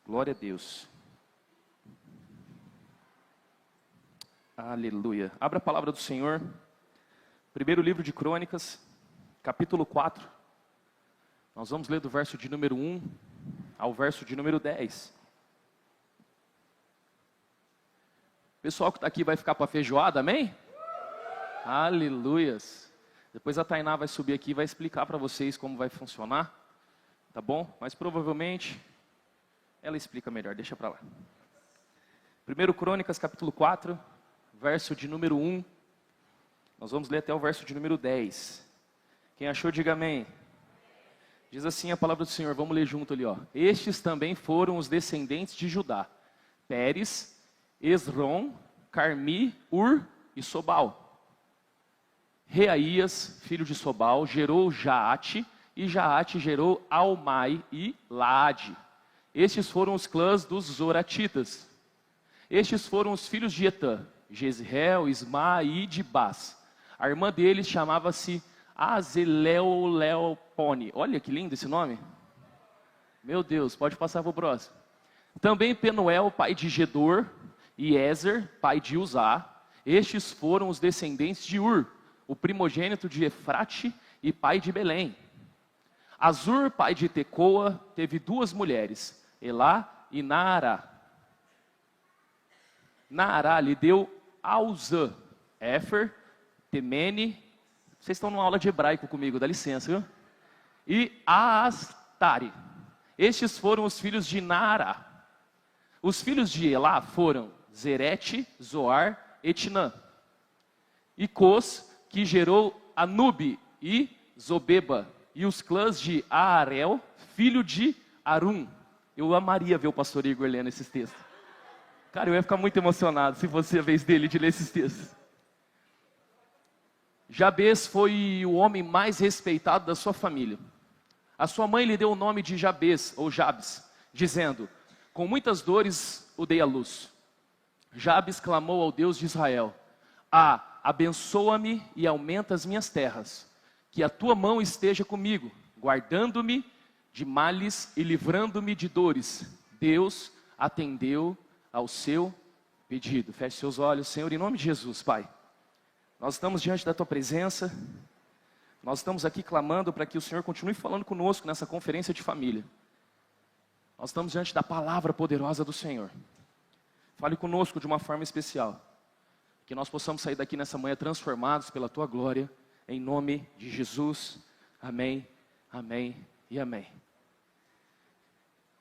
Glória a Deus. Aleluia. Abra a palavra do Senhor. Primeiro livro de Crônicas, capítulo 4. Nós vamos ler do verso de número 1 ao verso de número 10. O pessoal que está aqui vai ficar para a feijoada, amém? Aleluias. Depois a Tainá vai subir aqui e vai explicar para vocês como vai funcionar. Tá bom? Mas provavelmente ela explica melhor, deixa para lá. Primeiro Crônicas, capítulo 4, verso de número 1. Nós vamos ler até o verso de número 10. Quem achou, diga amém. Diz assim a palavra do Senhor, vamos ler junto ali, ó. Estes também foram os descendentes de Judá: Pérez, Esrom, Carmi, Ur e Sobal. Reaías, filho de Sobal, gerou Jaate, e Jaate gerou Almai e Laade. Estes foram os clãs dos Zoratitas. Estes foram os filhos de Etã: Jezreel, Isma e Dibás. A irmã deles chamava-se Azeleoleopone. Olha que lindo esse nome. Meu Deus, pode passar para o próximo. Também Penuel, pai de Gedor, e Ezer, pai de Uzá. Estes foram os descendentes de Ur, o primogênito de Efrate e pai de Belém. Azur, pai de Tecoa, teve duas mulheres, Elá e Naará. Naará lhe deu Auzã, Éfer, Temene. Vocês estão numa aula de hebraico comigo, dá licença, viu? E Aastari. Estes foram os filhos de Naará. Os filhos de Elá foram Zerete, Zoar, Etnã. E Cos, que gerou Anube e Zobeba. E os clãs de Aarel, filho de Arum. Eu amaria ver o pastor Igor lendo esses textos. Cara, eu ia ficar muito emocionado se fosse a vez dele de ler esses textos. Jabes foi o homem mais respeitado da sua família. A sua mãe lhe deu o nome de Jabes, ou Jabes, dizendo: com muitas dores o dei à luz. Jabes clamou ao Deus de Israel: abençoa-me e aumenta as minhas terras. Que a tua mão esteja comigo, guardando-me de males e livrando-me de dores. Deus atendeu ao seu pedido. Feche seus olhos, Senhor, em nome de Jesus, Pai. Nós estamos diante da tua presença. Nós estamos aqui clamando para que o Senhor continue falando conosco nessa conferência de família. Nós estamos diante da palavra poderosa do Senhor. Fale conosco de uma forma especial. Que nós possamos sair daqui nessa manhã transformados pela tua glória. Em nome de Jesus, amém, amém e amém.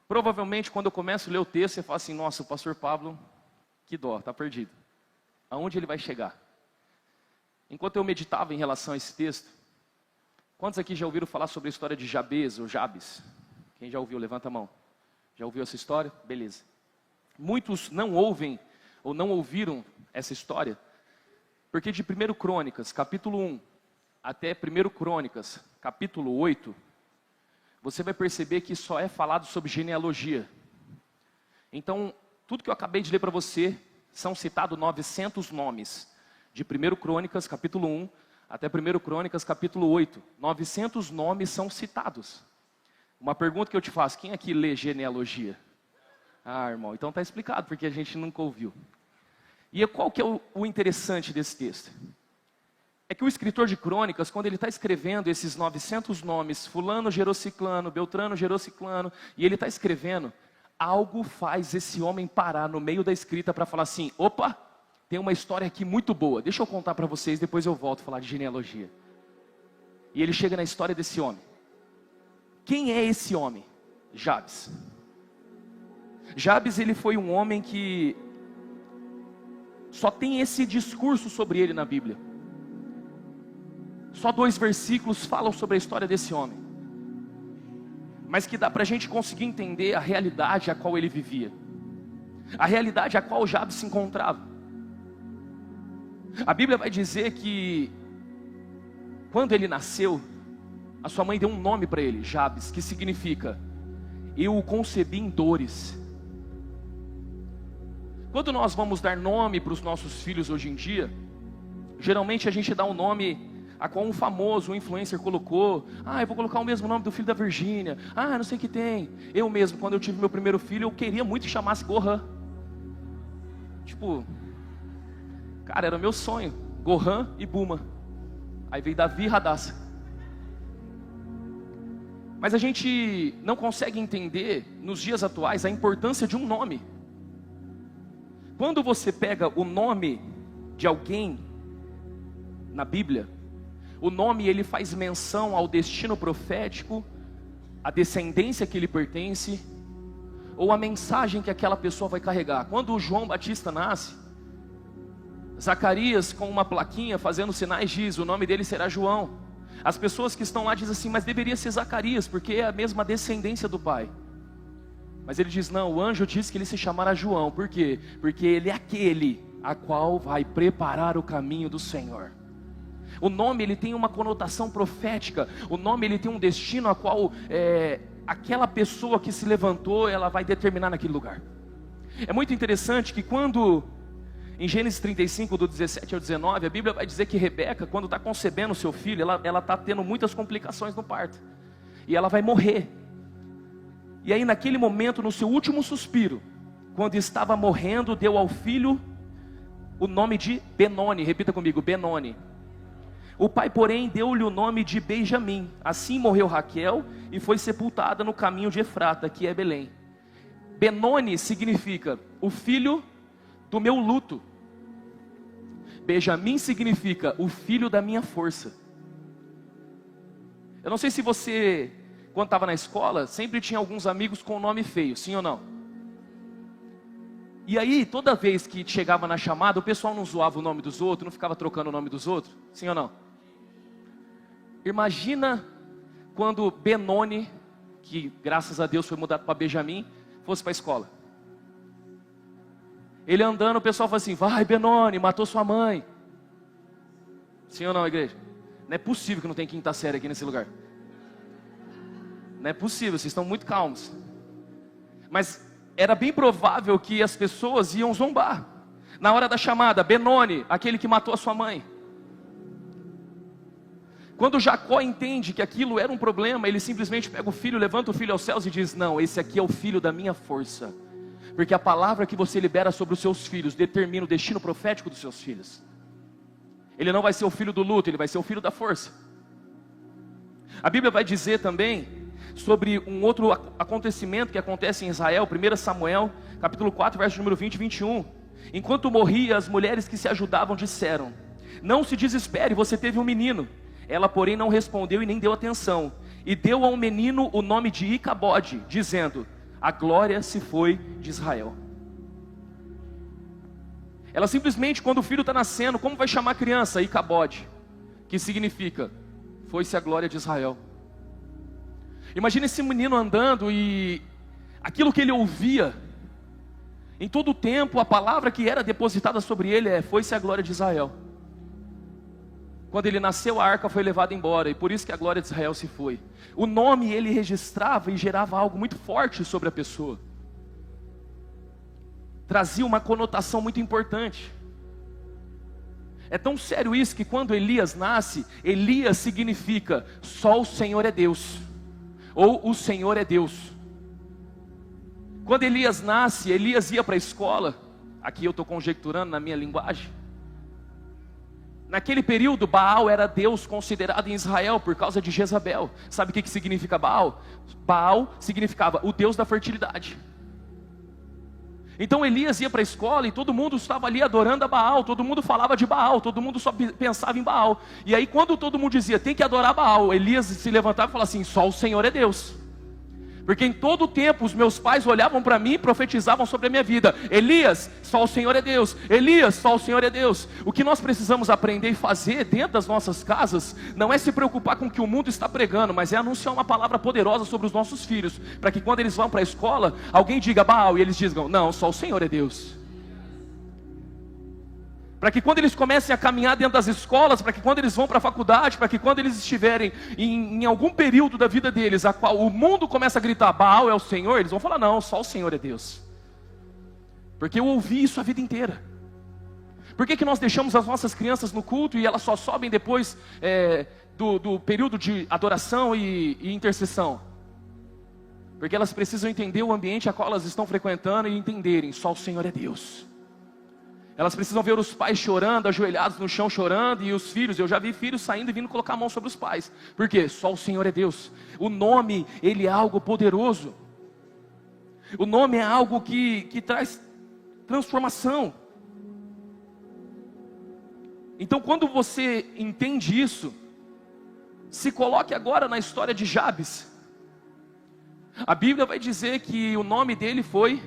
Provavelmente quando eu começo a ler o texto, você fala assim: nossa, o pastor Pablo, que dó, está perdido. Aonde ele vai chegar? Enquanto eu meditava em relação a esse texto, quantos aqui já ouviram falar sobre a história de Jabes ou Jabes? Quem já ouviu, levanta a mão. Já ouviu essa história? Beleza. Muitos não ouvem ou não ouviram essa história, porque de 1 Crônicas, capítulo 1, até 1 Crônicas, capítulo 8, você vai perceber que só é falado sobre genealogia. Então, tudo que eu acabei de ler para você, são citados 900 nomes. De 1 Crônicas, capítulo 1, até 1 Crônicas, capítulo 8. 900 nomes são citados. Uma pergunta que eu te faço: quem aqui lê genealogia? Ah, irmão, então está explicado, porque a gente nunca ouviu. E qual que é o interessante desse texto? É que o escritor de Crônicas, quando ele está escrevendo esses 900 nomes, fulano gerou ciclano, beltrano gerou ciclano, e ele está escrevendo, algo faz esse homem parar no meio da escrita para falar assim: opa, tem uma história aqui muito boa, deixa eu contar para vocês, depois eu volto a falar de genealogia. E ele chega na história desse homem. Quem é esse homem? Jabes. Jabes, ele foi um homem que só tem esse discurso sobre ele na Bíblia. Só 2 versículos falam sobre a história desse homem, mas que dá para a gente conseguir entender a realidade a qual ele vivia, a realidade a qual Jabes se encontrava. A Bíblia vai dizer que quando ele nasceu, a sua mãe deu um nome para ele, Jabes, que significa: eu o concebi em dores. Quando nós vamos dar nome para os nossos filhos hoje em dia, geralmente a gente dá um nome a qual um famoso, um influencer colocou: eu vou colocar o mesmo nome do filho da Virgínia, não sei o que tem. Eu mesmo, quando eu tive meu primeiro filho, eu queria muito que chamasse Gohan. Tipo, cara, era meu sonho, Gohan e Buma. Aí veio Davi e Radassa. Mas a gente não consegue entender, nos dias atuais, a importância de um nome. Quando você pega o nome de alguém na Bíblia, o nome ele faz menção ao destino profético, a descendência que lhe pertence, ou a mensagem que aquela pessoa vai carregar. Quando o João Batista nasce, Zacarias com uma plaquinha fazendo sinais diz: o nome dele será João. As pessoas que estão lá dizem assim: mas deveria ser Zacarias, porque é a mesma descendência do pai. Mas ele diz: não, o anjo disse que ele se chamará João. Por quê? Porque ele é aquele a qual vai preparar o caminho do Senhor. O nome ele tem uma conotação profética. O nome ele tem um destino a qual aquela pessoa que se levantou, ela vai determinar naquele lugar. É muito interessante que quando em Gênesis 35, do 17 ao 19, a Bíblia vai dizer que Rebeca, quando está concebendo o seu filho, ela está tendo muitas complicações no parto. E ela vai morrer. E aí naquele momento, no seu último suspiro, quando estava morrendo, deu ao filho o nome de Benoni. Repita comigo, Benoni. O pai, porém, deu-lhe o nome de Benjamim. Assim morreu Raquel e foi sepultada no caminho de Efrata, que é Belém. Benoni significa o filho do meu luto. Benjamim significa o filho da minha força. Eu não sei se você, quando estava na escola, sempre tinha alguns amigos com nome feio, sim ou não? E aí, toda vez que chegava na chamada, o pessoal não zoava o nome dos outros, não ficava trocando o nome dos outros, sim ou não? Imagina quando Benoni, que graças a Deus foi mudado para Benjamim, fosse para a escola. Ele andando, o pessoal fala assim: vai Benoni, matou sua mãe. Sim ou não, igreja? Não é possível que não tem quinta série aqui nesse lugar. Não é possível, vocês estão muito calmos. Mas era bem provável que as pessoas iam zombar. Na hora da chamada, Benoni, aquele que matou a sua mãe. Quando Jacó entende que aquilo era um problema, ele simplesmente pega o filho, levanta o filho aos céus e diz: não, esse aqui é o filho da minha força. Porque a palavra que você libera sobre os seus filhos determina o destino profético dos seus filhos. Ele não vai ser o filho do luto, ele vai ser o filho da força. A Bíblia vai dizer também sobre um outro acontecimento que acontece em Israel, 1 Samuel, capítulo 4, verso número 20 e 21. Enquanto morria, as mulheres que se ajudavam disseram: não se desespere, você teve um menino. Ela, porém, não respondeu e nem deu atenção. E deu ao menino o nome de Icabode, dizendo: a glória se foi de Israel. Ela simplesmente, quando o filho está nascendo, como vai chamar a criança? Icabode, que significa: foi-se a glória de Israel. Imagina esse menino andando e aquilo que ele ouvia, em todo o tempo, a palavra que era depositada sobre ele é: foi-se a glória de Israel. Quando ele nasceu, a arca foi levada embora, e por isso que a glória de Israel se foi. O nome ele registrava e gerava algo muito forte sobre a pessoa. Trazia uma conotação muito importante. É tão sério isso que quando Elias nasce, Elias significa: só o Senhor é Deus, ou o Senhor é Deus. Quando Elias nasce, Elias ia para a escola. Aqui eu estou conjecturando na minha linguagem. Naquele período, Baal era Deus considerado em Israel por causa de Jezabel. Sabe o que significa Baal? Baal significava o Deus da fertilidade. Então Elias ia para a escola e todo mundo estava ali adorando a Baal. Todo mundo falava de Baal, todo mundo só pensava em Baal. E aí quando todo mundo dizia: tem que adorar Baal, Elias se levantava e falava assim: só o Senhor é Deus. Porque em todo o tempo os meus pais olhavam para mim e profetizavam sobre a minha vida: Elias, só o Senhor é Deus. Elias, só o Senhor é Deus. O que nós precisamos aprender e fazer dentro das nossas casas não é se preocupar com o que o mundo está pregando, mas é anunciar uma palavra poderosa sobre os nossos filhos, para que quando eles vão para a escola, alguém diga Baal e eles digam: não, só o Senhor é Deus. Para que quando eles comecem a caminhar dentro das escolas, para que quando eles vão para a faculdade, para que quando eles estiverem em algum período da vida deles, a qual o mundo começa a gritar Baal é o Senhor, eles vão falar: não, só o Senhor é Deus. Porque eu ouvi isso a vida inteira. Por que nós deixamos as nossas crianças no culto e elas só sobem depois do período de adoração e intercessão? Porque elas precisam entender o ambiente a qual elas estão frequentando e entenderem, só o Senhor é Deus. Elas precisam ver os pais chorando, ajoelhados no chão chorando, e os filhos, eu já vi filhos saindo e vindo colocar a mão sobre os pais. Por quê? Só o Senhor é Deus. O nome, ele é algo poderoso. O nome é algo que traz transformação. Então, quando você entende isso, se coloque agora na história de Jabes. A Bíblia vai dizer que o nome dele foi: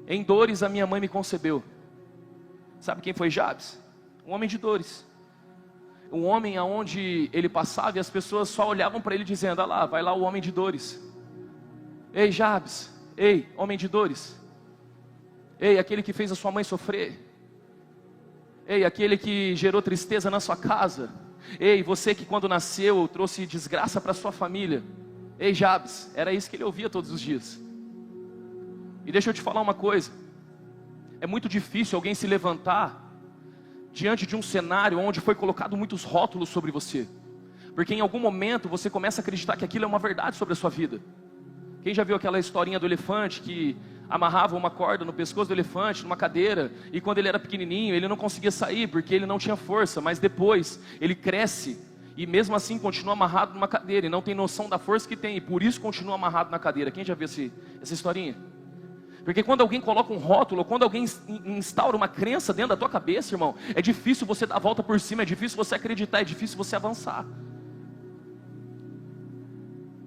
em dores a minha mãe me concebeu. Sabe quem foi Jabes? Um homem de dores. Um homem aonde ele passava e as pessoas só olhavam para ele dizendo: olha lá, vai lá o homem de dores. Ei, Jabes, ei, homem de dores. Ei, aquele que fez a sua mãe sofrer. Ei, aquele que gerou tristeza na sua casa. Ei, você que quando nasceu trouxe desgraça para sua família. Ei, Jabes, era isso que ele ouvia todos os dias. E deixa eu te falar uma coisa. É muito difícil alguém se levantar diante de um cenário onde foi colocado muitos rótulos sobre você. Porque em algum momento você começa a acreditar que aquilo é uma verdade sobre a sua vida. Quem já viu aquela historinha do elefante que amarrava uma corda no pescoço do elefante, numa cadeira, e quando ele era pequenininho, ele não conseguia sair porque ele não tinha força, mas depois ele cresce e mesmo assim continua amarrado numa cadeira e não tem noção da força que tem, e por isso continua amarrado na cadeira. Quem já viu essa historinha? Porque quando alguém coloca um rótulo, ou quando alguém instaura uma crença dentro da tua cabeça, irmão, é difícil você dar a volta por cima, é difícil você acreditar, é difícil você avançar.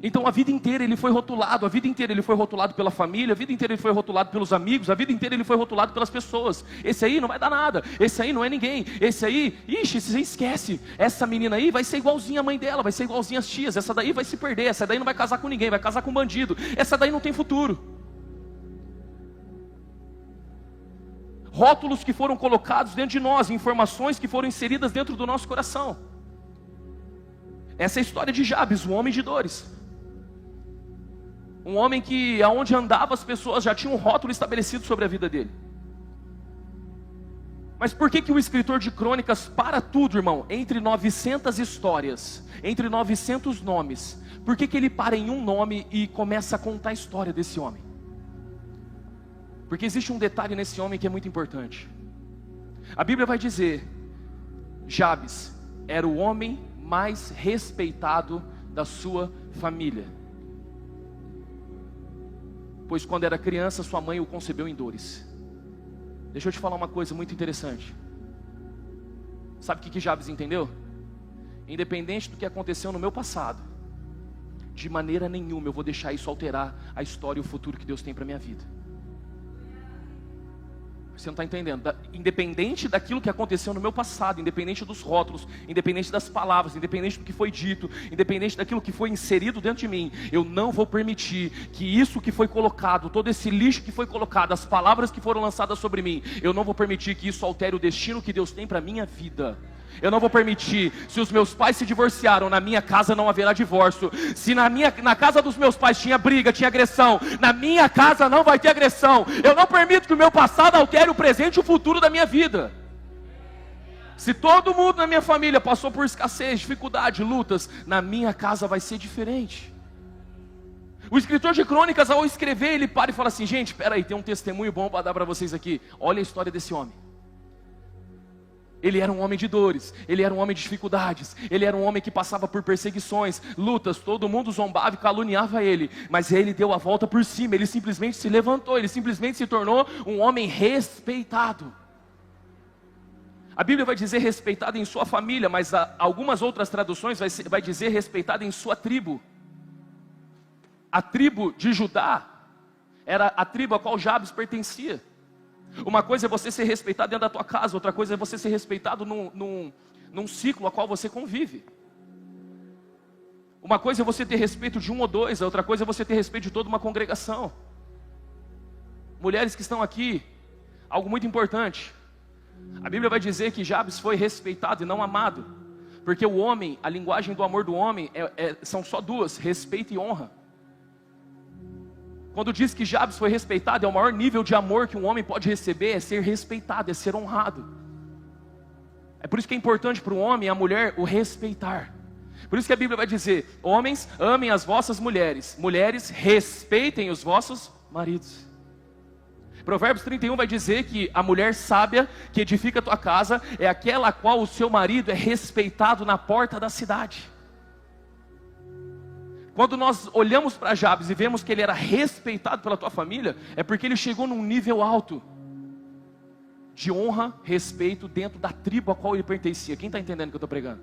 Então a vida inteira ele foi rotulado, a vida inteira ele foi rotulado pela família, a vida inteira ele foi rotulado pelos amigos, a vida inteira ele foi rotulado pelas pessoas. Esse aí não vai dar nada, esse aí não é ninguém, esse aí, ixi, você esquece, essa menina aí vai ser igualzinha a mãe dela, vai ser igualzinha as tias, essa daí vai se perder, essa daí não vai casar com ninguém, vai casar com um bandido, essa daí não tem futuro. Rótulos que foram colocados dentro de nós, informações que foram inseridas dentro do nosso coração. Essa é a história de Jabes, um homem de dores. Um homem que, aonde andava, as pessoas já tinham um rótulo estabelecido sobre a vida dele. Mas por que o escritor de crônicas para tudo, irmão? Entre 900 histórias, entre 900 nomes, por que ele para em um nome e começa a contar a história desse homem? Porque existe um detalhe nesse homem que é muito importante. A Bíblia vai dizer: Jabes era o homem mais respeitado da sua família, pois quando era criança sua mãe o concebeu em dores. Deixa eu te falar uma coisa muito interessante. Sabe o que Jabes entendeu? Independente do que aconteceu no meu passado, de maneira nenhuma eu vou deixar isso alterar a história e o futuro que Deus tem para minha vida. Você não está entendendo? Independente daquilo que aconteceu no meu passado, independente dos rótulos, independente das palavras, independente do que foi dito, independente daquilo que foi inserido dentro de mim, eu não vou permitir que isso que foi colocado, todo esse lixo que foi colocado, as palavras que foram lançadas sobre mim, eu não vou permitir que isso altere o destino que Deus tem para a minha vida. Eu não vou permitir. Se os meus pais se divorciaram, na minha casa não haverá divórcio. Se na casa dos meus pais tinha briga, tinha agressão, na minha casa não vai ter agressão. Eu não permito que o meu passado altere o presente e o futuro da minha vida. Se todo mundo na minha família passou por escassez, dificuldade, lutas, na minha casa vai ser diferente. O escritor de crônicas, ao escrever, ele para e fala assim: gente, espera aí, tem um testemunho bom para dar para vocês aqui. Olha a história desse homem. Ele era um homem de dores, ele era um homem de dificuldades, ele era um homem que passava por perseguições, lutas, todo mundo zombava e caluniava ele, mas ele deu a volta por cima, ele simplesmente se levantou, ele simplesmente se tornou um homem respeitado. A Bíblia vai dizer respeitado em sua família, mas algumas outras traduções vai dizer respeitado em sua tribo. A tribo de Judá era a tribo a qual Jabes pertencia. Uma coisa é você ser respeitado dentro da tua casa, outra coisa é você ser respeitado num ciclo a qual você convive. Uma coisa é você ter respeito de um ou dois, a outra coisa é você ter respeito de toda uma congregação. Mulheres que estão aqui, algo muito importante. A Bíblia vai dizer que Jabes foi respeitado e não amado, porque o homem, a linguagem do amor do homem são só duas: respeito e honra. Quando diz que Jabes foi respeitado, é o maior nível de amor que um homem pode receber, é ser respeitado, é ser honrado. É por isso que é importante para o homem e a mulher o respeitar. Por isso que a Bíblia vai dizer: homens, amem as vossas mulheres, mulheres, respeitem os vossos maridos. Provérbios 31 vai dizer que a mulher sábia que edifica a tua casa é aquela a qual o seu marido é respeitado na porta da cidade. Quando nós olhamos para Jabes e vemos que ele era respeitado pela tua família, é porque ele chegou num nível alto de honra, respeito dentro da tribo a qual ele pertencia. Quem está entendendo o que eu estou pregando?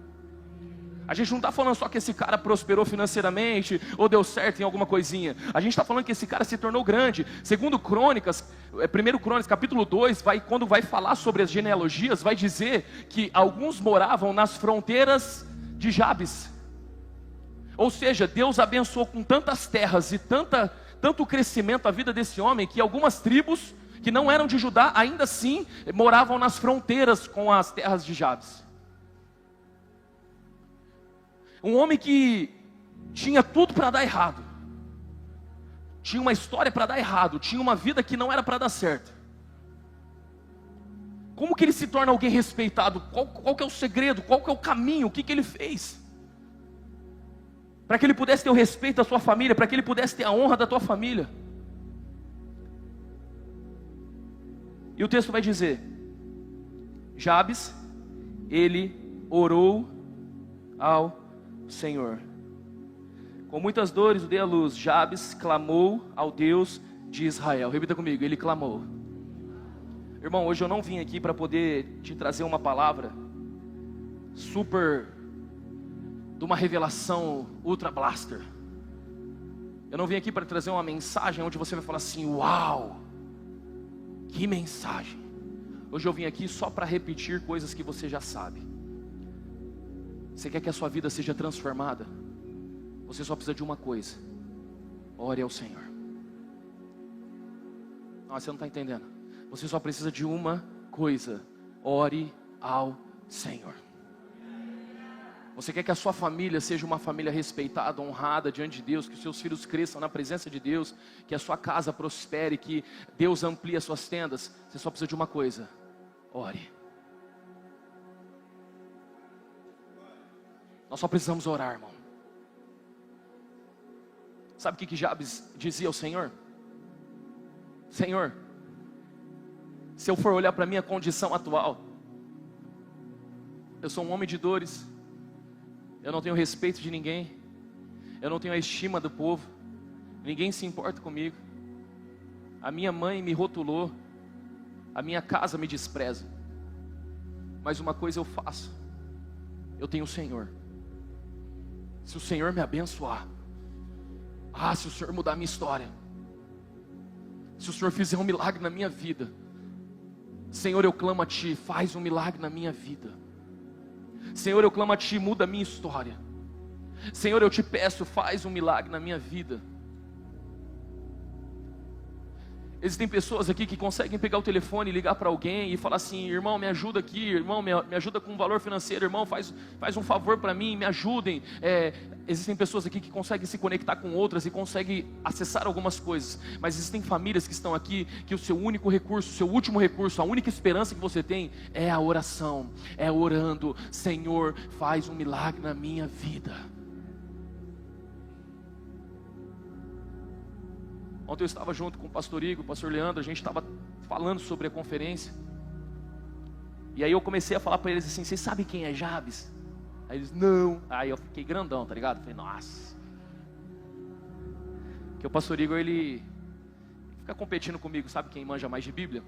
A gente não está falando só que esse cara prosperou financeiramente ou deu certo em alguma coisinha. A gente está falando que esse cara se tornou grande. Segundo Crônicas, 1 Crônicas capítulo 2, quando vai falar sobre as genealogias, vai dizer que alguns moravam nas fronteiras de Jabes. Ou seja, Deus abençoou com tantas terras e tanto crescimento a vida desse homem, que algumas tribos que não eram de Judá, ainda assim moravam nas fronteiras com as terras de Jabes. Um homem que tinha tudo para dar errado, tinha uma história para dar errado, tinha uma vida que não era para dar certo. Como que ele se torna alguém respeitado? Qual que é o segredo? Qual que é o caminho? O que que ele fez? Para que ele pudesse ter o respeito da sua família, para que ele pudesse ter a honra da tua família. E o texto vai dizer: Jabes, ele orou ao Senhor. Com muitas dores o dei à luz. Jabes clamou ao Deus de Israel. Repita comigo: ele clamou. Irmão, hoje eu não vim aqui para poder te trazer uma palavra super, de uma revelação ultra blaster. Eu não vim aqui para trazer uma mensagem onde você vai falar assim: uau, que mensagem. Hoje eu vim aqui só para repetir coisas que você já sabe. Você quer que a sua vida seja transformada? Você só precisa de uma coisa: ore ao Senhor. Não, você não está entendendo. Você só precisa de uma coisa: ore ao Senhor. Você quer que a sua família seja uma família respeitada, honrada diante de Deus, que os seus filhos cresçam na presença de Deus, que a sua casa prospere, que Deus amplie as suas tendas? Você só precisa de uma coisa: ore. Nós só precisamos orar, irmão. Sabe o que Jabes dizia ao Senhor? Senhor, se eu for olhar para a minha condição atual, eu sou um homem de dores, eu não tenho respeito de ninguém, eu não tenho a estima do povo, ninguém se importa comigo, a minha mãe me rotulou, a minha casa me despreza, mas uma coisa eu faço: eu tenho o Senhor. Se o Senhor me abençoar, se o Senhor mudar a minha história, se o Senhor fizer um milagre na minha vida, Senhor, eu clamo a Ti, faz um milagre na minha vida. Senhor, eu clamo a Ti, muda a minha história. Senhor, eu te peço, faz um milagre na minha vida. Existem pessoas aqui que conseguem pegar o telefone e ligar para alguém e falar assim: irmão, me ajuda aqui, irmão, me ajuda com um valor financeiro, irmão, faz um favor para mim, me ajudem. Existem pessoas aqui que conseguem se conectar com outras e conseguem acessar algumas coisas, mas existem famílias que estão aqui que o seu único recurso, o seu último recurso, a única esperança que você tem é a oração, é orando: Senhor, faz um milagre na minha vida. Ontem eu estava junto com o pastor Igor, o pastor Leandro, a gente estava falando sobre a conferência. E aí eu comecei a falar para eles assim: vocês sabem quem é Jabes? Aí eles: não. Aí eu fiquei grandão, tá ligado? Falei: nossa. Porque o pastor Igor, ele fica competindo comigo, sabe quem manja mais de Bíblia?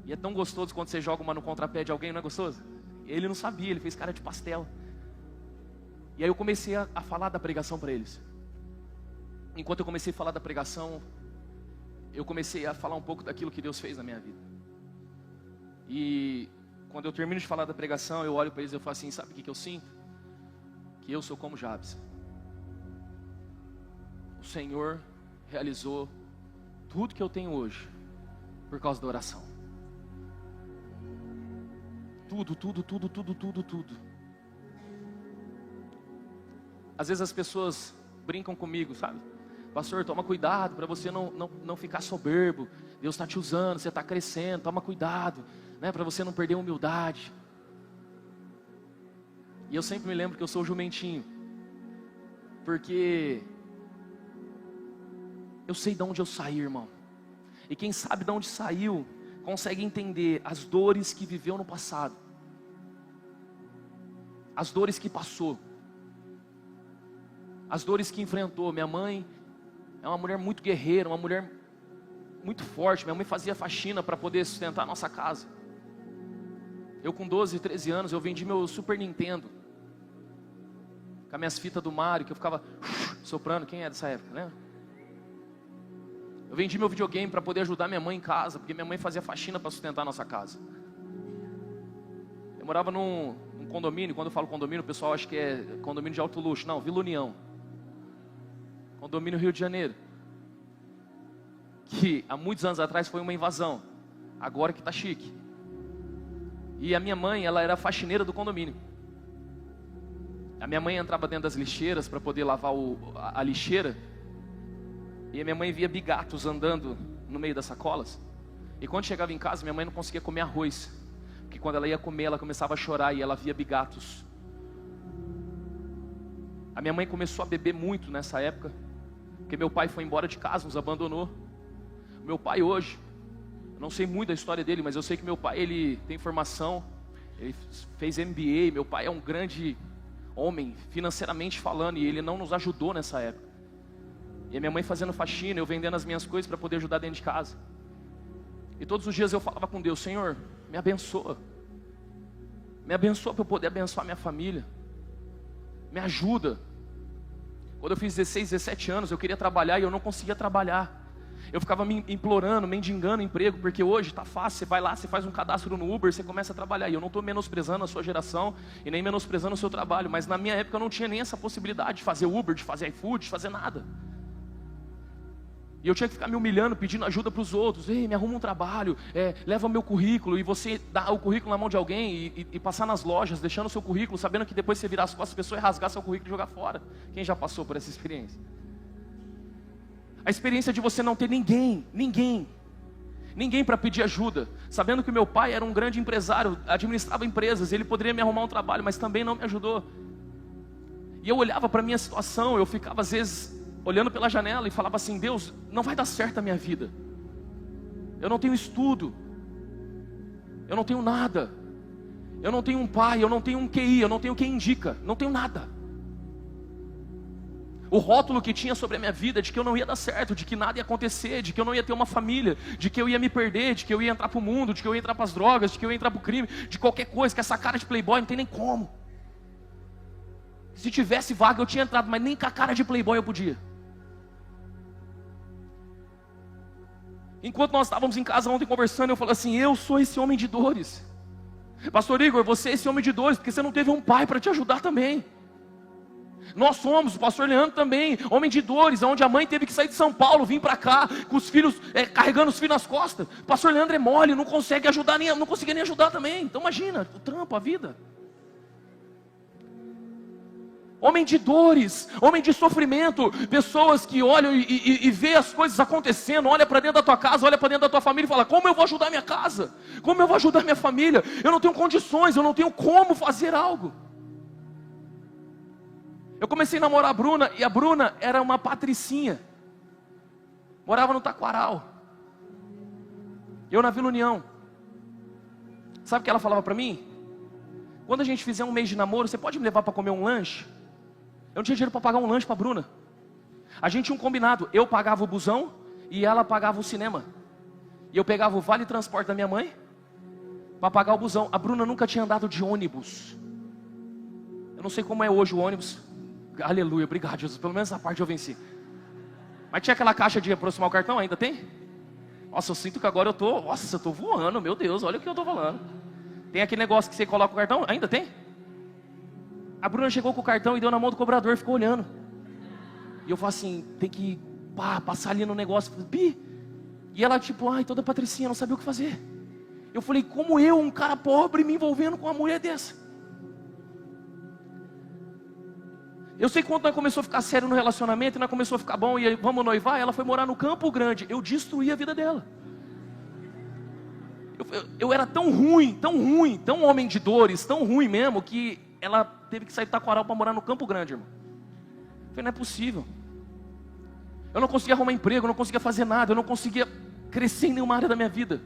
E é tão gostoso quando você joga uma no contrapé de alguém, não é gostoso? Ele não sabia, ele fez cara de pastel. E aí eu comecei a falar da pregação para eles. Enquanto eu comecei a falar da pregação, eu comecei a falar um pouco daquilo que Deus fez na minha vida. E quando eu termino de falar da pregação, eu olho para eles e eu falo assim: sabe o que eu sinto? Que eu sou como Jabes. O Senhor realizou tudo que eu tenho hoje por causa da oração. Tudo. Às vezes as pessoas brincam comigo, sabe? Pastor, toma cuidado para você não ficar soberbo. Deus está te usando, você está crescendo, toma cuidado, né, para você não perder a humildade. E eu sempre me lembro que eu sou o jumentinho, porque eu sei de onde eu saí, irmão. E quem sabe de onde saiu, consegue entender as dores que viveu no passado, as dores que passou, as dores que enfrentou. Minha mãe é uma mulher muito guerreira, uma mulher muito forte. Minha mãe fazia faxina para poder sustentar a nossa casa. Eu com 12, 13 anos, eu vendi meu Super Nintendo, com as minhas fitas do Mario, que eu ficava soprando. Quem é dessa época, né? Eu vendi meu videogame para poder ajudar minha mãe em casa, porque minha mãe fazia faxina para sustentar a nossa casa. Eu morava num condomínio. Quando eu falo condomínio, o pessoal acha que é condomínio de alto luxo. Não, Vila União, condomínio Rio de Janeiro, que há muitos anos atrás foi uma invasão, agora que está chique. E a minha mãe, ela era faxineira do condomínio. A minha mãe entrava dentro das lixeiras para poder lavar a lixeira, e a minha mãe via bigatos andando no meio das sacolas. E quando chegava em casa, minha mãe não conseguia comer arroz, porque quando ela ia comer, ela começava a chorar e ela via bigatos. A minha mãe começou a beber muito nessa época, porque meu pai foi embora de casa, nos abandonou. Meu pai hoje, eu não sei muito da história dele, mas eu sei que meu pai, ele tem formação, ele fez MBA. Meu pai é um grande homem, financeiramente falando, e ele não nos ajudou nessa época. E a minha mãe fazendo faxina, eu vendendo as minhas coisas para poder ajudar dentro de casa. E todos os dias eu falava com Deus: Senhor, me abençoa. Me abençoa para eu poder abençoar minha família. Me ajuda. Quando eu fiz 16, 17 anos, eu queria trabalhar e eu não conseguia trabalhar. Eu ficava me implorando, mendigando emprego, porque hoje está fácil. Você vai lá, você faz um cadastro no Uber, você começa a trabalhar. E eu não estou menosprezando a sua geração e nem menosprezando o seu trabalho, mas na minha época eu não tinha nem essa possibilidade de fazer Uber, de fazer iFood, de fazer nada. E eu tinha que ficar me humilhando, pedindo ajuda para os outros. Ei, me arruma um trabalho, leva meu currículo. E você dá o currículo na mão de alguém e passar nas lojas, deixando o seu currículo, sabendo que depois você virar as costas, a pessoa ia rasgar seu currículo e jogar fora. Quem já passou por essa experiência? A experiência de você não ter ninguém para pedir ajuda. Sabendo que meu pai era um grande empresário, administrava empresas, ele poderia me arrumar um trabalho, mas também não me ajudou. E eu olhava para a minha situação, eu ficava às vezes olhando pela janela e falava assim: Deus, não vai dar certo a minha vida. Eu não tenho estudo, eu não tenho nada, eu não tenho um pai, eu não tenho um QI, eu não tenho quem indica, não tenho nada. O rótulo que tinha sobre a minha vida de que eu não ia dar certo, de que nada ia acontecer, de que eu não ia ter uma família, de que eu ia me perder, de que eu ia entrar para o mundo, de que eu ia entrar para as drogas, de que eu ia entrar para o crime, de qualquer coisa, que essa cara de playboy não tem nem como. Se tivesse vaga eu tinha entrado, mas nem com a cara de playboy eu podia. Enquanto nós estávamos em casa ontem conversando, eu falei assim: eu sou esse homem de dores. Pastor Igor, você é esse homem de dores porque você não teve um pai para te ajudar também. Nós somos, o pastor Leandro também, homem de dores, onde a mãe teve que sair de São Paulo, vir para cá, com os filhos, carregando os filhos nas costas. O pastor Leandro é mole, não consegue ajudar, não conseguia nem ajudar também. Então imagina, o trampo, a vida. Homem de dores, homem de sofrimento, pessoas que olham e vê as coisas acontecendo, olha para dentro da tua casa, olha para dentro da tua família e fala: como eu vou ajudar minha casa? Como eu vou ajudar minha família? Eu não tenho condições, eu não tenho como fazer algo. Eu comecei a namorar a Bruna, e a Bruna era uma patricinha, morava no Taquaral, eu na Vila União. Sabe o que ela falava para mim? Quando a gente fizer um mês de namoro, você pode me levar para comer um lanche? Eu não tinha dinheiro para pagar um lanche para a Bruna. A gente tinha um combinado, eu pagava o busão e ela pagava o cinema. E eu pegava o vale transporte da minha mãe para pagar o busão. A Bruna nunca tinha andado de ônibus. Eu não sei como é hoje o ônibus. Aleluia, obrigado Jesus, pelo menos essa parte eu venci. Mas tinha aquela caixa de aproximar o cartão, ainda tem? Nossa, eu sinto que agora eu tô voando, meu Deus, olha o que eu tô falando. Tem aquele negócio que você coloca o cartão, ainda tem? A Bruna chegou com o cartão e deu na mão do cobrador, ficou olhando. E eu falei assim: tem que passar ali no negócio. E ela tipo, ai, toda patricinha, não sabia o que fazer. Eu falei: como eu, um cara pobre, me envolvendo com uma mulher dessa? Eu sei que quando nós começamos a ficar sério no relacionamento, e nós começamos a ficar bom, e aí, vamos noivar, ela foi morar no Campo Grande. Eu destruí a vida dela. Eu era tão ruim, tão homem de dores, tão ruim mesmo, que ela teve que sair de Taquaral para morar no Campo Grande, irmão. Eu falei, não é possível. Eu não conseguia arrumar emprego, eu não conseguia fazer nada, eu não conseguia crescer em nenhuma área da minha vida.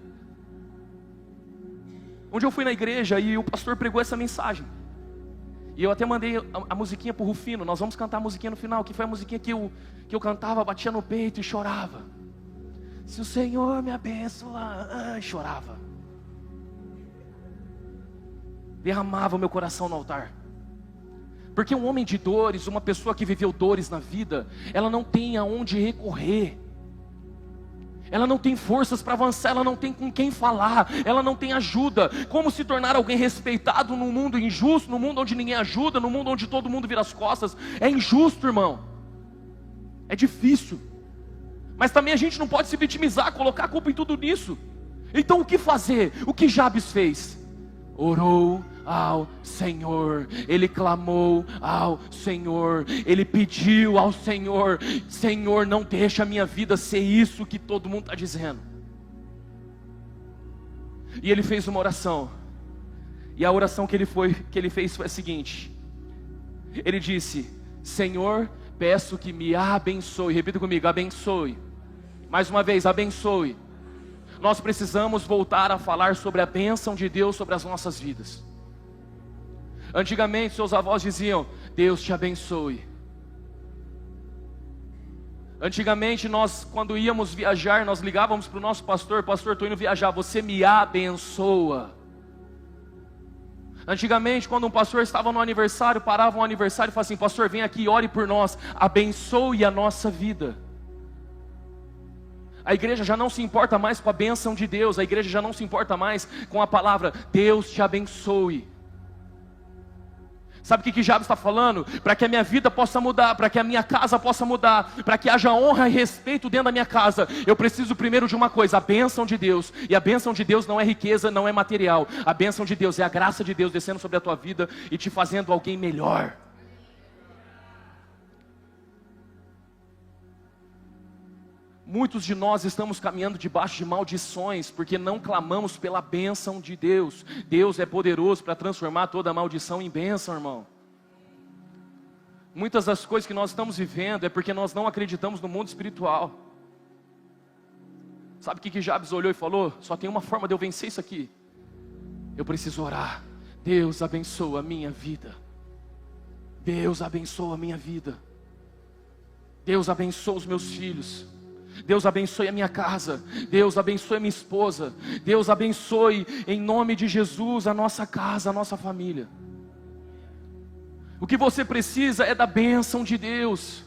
Onde eu fui na igreja e o pastor pregou essa mensagem. E eu até mandei a musiquinha pro Rufino. Nós vamos cantar a musiquinha no final, que foi a musiquinha que eu cantava, batia no peito e chorava. Se o Senhor me abençoar, chorava. Derramava o meu coração no altar. Porque um homem de dores, uma pessoa que viveu dores na vida, ela não tem aonde recorrer. Ela não tem forças para avançar, ela não tem com quem falar, ela não tem ajuda. Como se tornar alguém respeitado num mundo injusto, num mundo onde ninguém ajuda, num mundo onde todo mundo vira as costas? É injusto, irmão. É difícil. Mas também a gente não pode se vitimizar, colocar a culpa em tudo nisso. Então o que fazer? O que Jabes fez? Orou ao Senhor, ele clamou ao Senhor, ele pediu ao Senhor: Senhor, não deixa a minha vida ser isso que todo mundo está dizendo. E ele fez uma oração, e a oração que ele fez foi a seguinte: ele disse: Senhor, peço que me abençoe. Repita comigo: abençoe. Mais uma vez: abençoe. Nós precisamos voltar a falar sobre a bênção de Deus sobre as nossas vidas. Antigamente seus avós diziam: Deus te abençoe. Antigamente nós, quando íamos viajar, nós ligávamos para o nosso pastor: pastor, estou indo viajar, você me abençoa. Antigamente, quando um pastor estava no aniversário, parava um aniversário e falava assim: pastor, vem aqui, ore por nós, abençoe a nossa vida. A igreja já não se importa mais com a bênção de Deus, a igreja já não se importa mais com a palavra Deus te abençoe. Sabe o que Jabes está falando? Para que a minha vida possa mudar, para que a minha casa possa mudar, para que haja honra e respeito dentro da minha casa, eu preciso primeiro de uma coisa: a bênção de Deus. E a bênção de Deus não é riqueza, não é material. A bênção de Deus é a graça de Deus descendo sobre a tua vida e te fazendo alguém melhor. Muitos de nós estamos caminhando debaixo de maldições, porque não clamamos pela bênção de Deus. Deus é poderoso para transformar toda maldição em bênção, irmão. Muitas das coisas que nós estamos vivendo é porque nós não acreditamos no mundo espiritual. Sabe o que Jabes olhou e falou? Só tem uma forma de eu vencer isso aqui. Eu preciso orar. Deus abençoa a minha vida. Deus abençoa a minha vida. Deus abençoa os meus filhos. Deus abençoe a minha casa, Deus abençoe a minha esposa, Deus abençoe em nome de Jesus a nossa casa, a nossa família. O que você precisa é da bênção de Deus.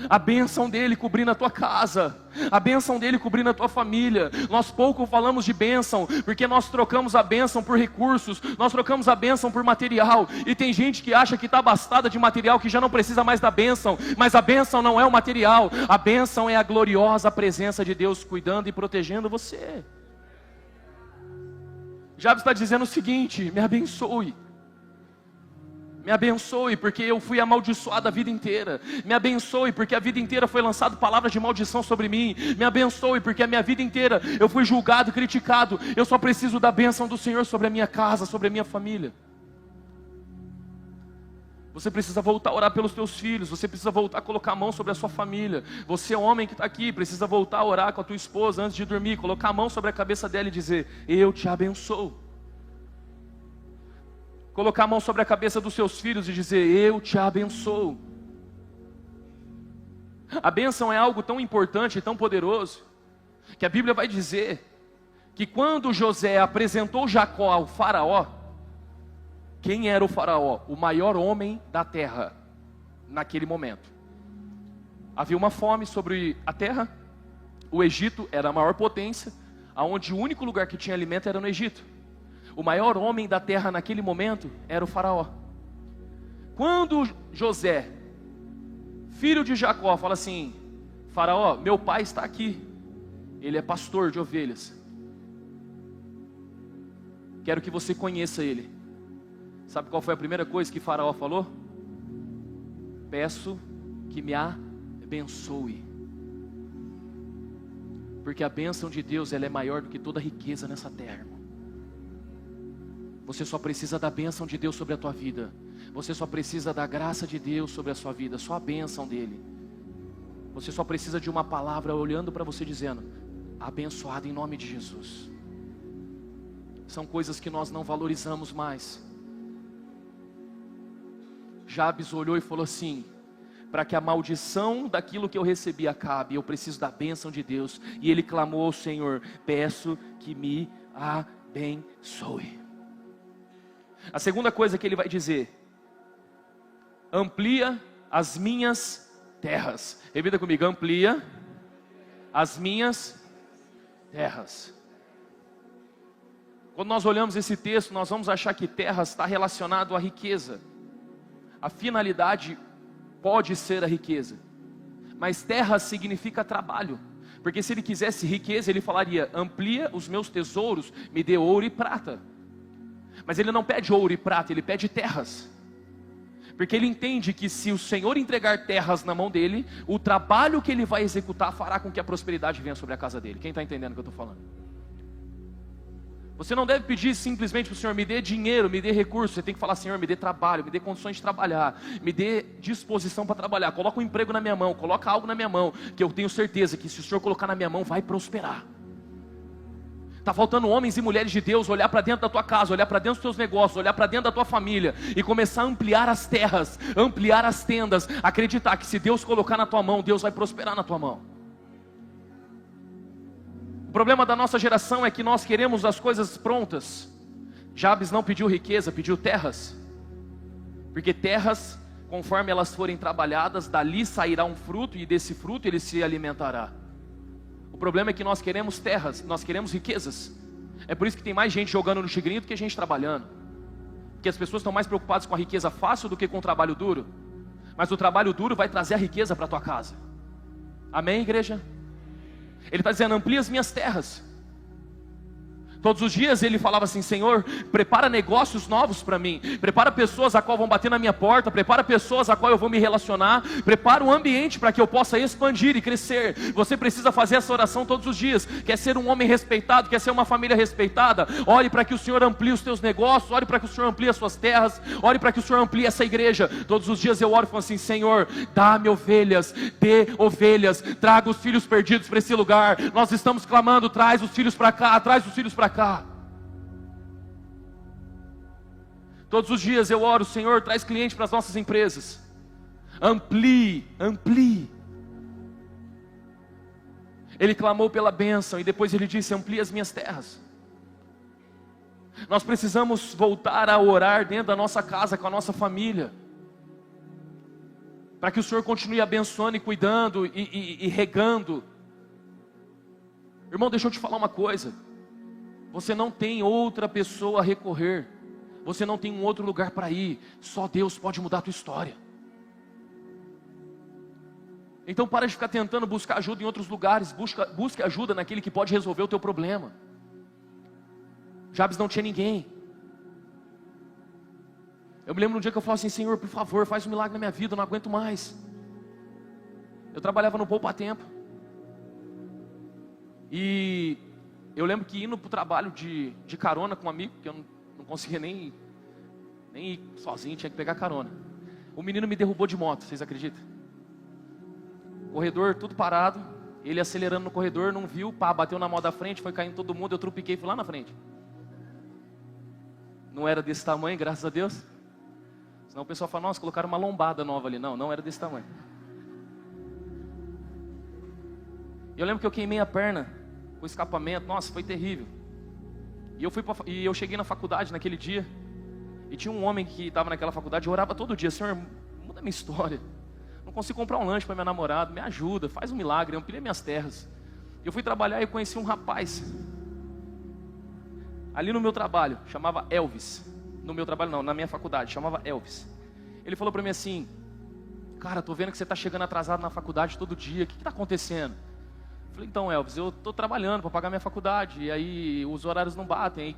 A bênção dele cobrindo a tua casa, a bênção dele cobrindo a tua família. Nós pouco falamos de bênção, porque nós trocamos a bênção por recursos, nós trocamos a bênção por material. E tem gente que acha que está abastada de material, que já não precisa mais da bênção. Mas a bênção não é o material, a bênção é a gloriosa presença de Deus cuidando e protegendo você. Jabes está dizendo o seguinte: me abençoe. Me abençoe porque eu fui amaldiçoado a vida inteira. Me abençoe porque a vida inteira foi lançado palavras de maldição sobre mim. Me abençoe porque a minha vida inteira eu fui julgado, criticado. Eu só preciso da bênção do Senhor sobre a minha casa, sobre a minha família. Você precisa voltar a orar pelos teus filhos. Você precisa voltar a colocar a mão sobre a sua família. Você, homem que está aqui, precisa voltar a orar com a tua esposa antes de dormir. Colocar a mão sobre a cabeça dela e dizer: eu te abençoo. Colocar a mão sobre a cabeça dos seus filhos e dizer: eu te abençoo. A bênção é algo tão importante e tão poderoso, que a Bíblia vai dizer que quando José apresentou Jacó ao faraó, quem era o faraó? O maior homem da terra, naquele momento. Havia uma fome sobre a terra, o Egito era a maior potência, onde o único lugar que tinha alimento era no Egito. O maior homem da terra naquele momento era o faraó. Quando José, filho de Jacó, fala assim: faraó, meu pai está aqui, ele é pastor de ovelhas, quero que você conheça ele. Sabe qual foi a primeira coisa que faraó falou? peço que me abençoe. Porque a bênção de Deus, ela é maior do que toda riqueza nessa terra, irmão. Você só precisa da bênção de Deus sobre a tua vida. Você só precisa da graça de Deus sobre a sua vida, só a bênção dele. Você só precisa de uma palavra olhando para você dizendo: abençoado em nome de Jesus. São coisas que nós não valorizamos mais. Jabes olhou e falou assim: para que a maldição daquilo que eu recebi acabe, eu preciso da bênção de Deus. E ele clamou ao Senhor: peço que me abençoe. A segunda coisa que ele vai dizer: amplia as minhas terras. Repita comigo: amplia as minhas terras. Quando nós olhamos esse texto, nós vamos achar que terras está relacionado à riqueza. A finalidade pode ser a riqueza, mas terra significa trabalho, porque se ele quisesse riqueza, ele falaria: amplia os meus tesouros, me dê ouro e prata. Mas ele não pede ouro e prata, ele pede terras, porque ele entende que se o Senhor entregar terras na mão dele, o trabalho que ele vai executar fará com que a prosperidade venha sobre a casa dele. Quem está entendendo o que eu estou falando? Você não deve pedir simplesmente para o Senhor: me dê dinheiro, me dê recursos. Você tem que falar: Senhor, me dê trabalho, me dê condições de trabalhar, me dê disposição para trabalhar. Coloca um emprego na minha mão, coloca algo na minha mão, que eu tenho certeza que se o Senhor colocar na minha mão, vai prosperar. Está faltando homens e mulheres de Deus olhar para dentro da tua casa, olhar para dentro dos teus negócios, olhar para dentro da tua família e começar a ampliar as terras, ampliar as tendas, acreditar que se Deus colocar na tua mão, Deus vai prosperar na tua mão. O problema da nossa geração é que nós queremos as coisas prontas. Jabes não pediu riqueza, pediu terras. Porque terras, conforme elas forem trabalhadas, dali sairá um fruto e desse fruto ele se alimentará. O problema é que nós queremos terras, nós queremos riquezas. É por isso que tem mais gente jogando no tigrinho do que gente trabalhando. Porque as pessoas estão mais preocupadas com a riqueza fácil do que com o trabalho duro. Mas o trabalho duro vai trazer a riqueza para a tua casa. Amém, igreja? Ele está dizendo: amplia as minhas terras. Todos os dias ele falava assim: Senhor, prepara negócios novos para mim, prepara pessoas a qual vão bater na minha porta, prepara pessoas a qual eu vou me relacionar, prepara um ambiente para que eu possa expandir e crescer. Você precisa fazer essa oração todos os dias. Quer ser um homem respeitado, quer ser uma família respeitada? Ore para que o Senhor amplie os teus negócios, ore para que o Senhor amplie as suas terras, ore para que o Senhor amplie essa igreja. Todos os dias eu oro e falo assim: Senhor, dá-me ovelhas, dê ovelhas, traga os filhos perdidos para esse lugar. Nós estamos clamando: traz os filhos para cá, traz os filhos para cá. Todos os dias eu oro: Senhor, traz cliente para as nossas empresas. Amplie, amplie. Ele clamou pela bênção e depois ele disse: amplie as minhas terras. Nós precisamos voltar a orar dentro da nossa casa, com a nossa família, para que o Senhor continue abençoando e cuidando e regando. Irmão, deixa eu te falar uma coisa. Você não tem outra pessoa a recorrer. Você não tem um outro lugar para ir. Só Deus pode mudar a tua história. Então para de ficar tentando buscar ajuda em outros lugares. Busque ajuda naquele que pode resolver o teu problema. Jabes não tinha ninguém. Eu me lembro um dia que eu falei assim: Senhor, por favor, faz um milagre na minha vida, eu não aguento mais. Eu trabalhava no Poupa Tempo. E eu lembro que indo para o trabalho de carona com um amigo, que eu não conseguia nem ir sozinho, tinha que pegar carona. O menino me derrubou de moto, vocês acreditam? Corredor tudo parado, ele acelerando no corredor, não viu, pá, bateu na moto da frente, foi caindo todo mundo, eu trupiquei e fui lá na frente. Não era desse tamanho, graças a Deus. Senão o pessoal fala: nossa, colocaram uma lombada nova ali. Não era desse tamanho. Eu lembro que eu queimei a perna, o escapamento, nossa, foi terrível. E eu cheguei na faculdade naquele dia, e tinha um homem que estava naquela faculdade, eu orava todo dia: Senhor, muda minha história. Não consigo comprar um lanche para minha namorada, me ajuda, faz um milagre, amplia minhas terras. Eu fui trabalhar e conheci um rapaz, ali no meu trabalho, chamava Elvis. No meu trabalho não, na minha faculdade, chamava Elvis. Ele falou para mim assim: cara, tô vendo que você está chegando atrasado na faculdade todo dia, o que está acontecendo? Eu falei: então, Elvis, eu estou trabalhando para pagar minha faculdade, e aí os horários não batem, aí